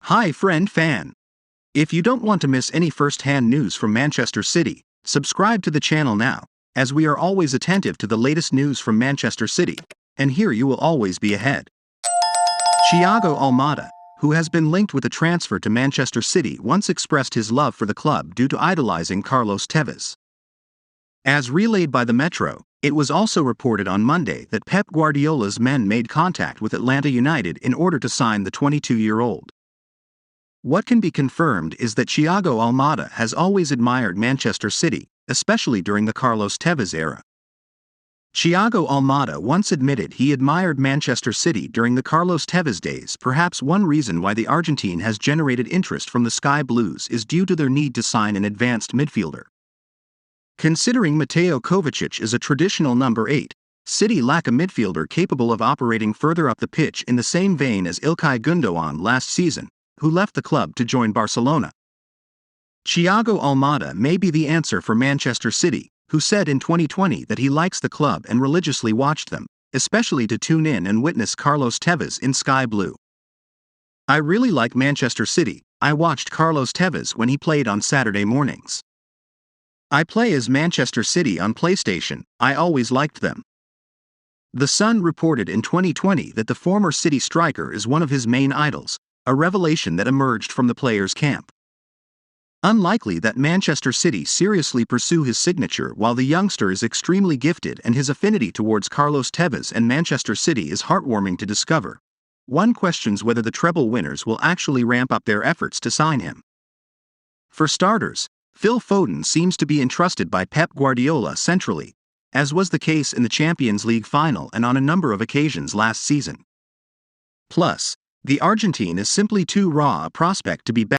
Hi friend fan. If you don't want to miss any first-hand news from Manchester City, subscribe to the channel now, as we are always attentive to the latest news from Manchester City, and here you will always be ahead. Thiago Almada, who has been linked with a transfer to Manchester City, once expressed his love for the club due to idolizing Carlos Tevez. As relayed by the Metro, it was also reported on Monday that Pep Guardiola's men made contact with Atlanta United in order to sign the 22-year-old. What can be confirmed is that Thiago Almada has always admired Manchester City, especially during the Carlos Tevez era. Thiago Almada once admitted he admired Manchester City during the Carlos Tevez days. Perhaps one reason why the Argentine has generated interest from the Sky Blues is due to their need to sign an advanced midfielder. Considering Mateo Kovacic is a traditional number 8, City lack a midfielder capable of operating further up the pitch in the same vein as Ilkay Gundogan last season, who left the club to join Barcelona. Thiago Almada may be the answer for Manchester City, who said in 2020 that he likes the club and religiously watched them, especially to tune in and witness Carlos Tevez in Sky Blue. I really like Manchester City. I watched Carlos Tevez when he played on Saturday mornings. I play as Manchester City on PlayStation. I always liked them. The Sun reported in 2020 that the former City striker is one of his main idols, a revelation that emerged from the player's camp. Unlikely that Manchester City seriously pursue his signature while the youngster is extremely gifted, and his affinity towards Carlos Tevez and Manchester City is heartwarming to discover. One questions whether the treble winners will actually ramp up their efforts to sign him. For starters, Phil Foden seems to be entrusted by Pep Guardiola centrally, as was the case in the Champions League final and on a number of occasions last season. Plus, the Argentine is simply too raw a prospect to be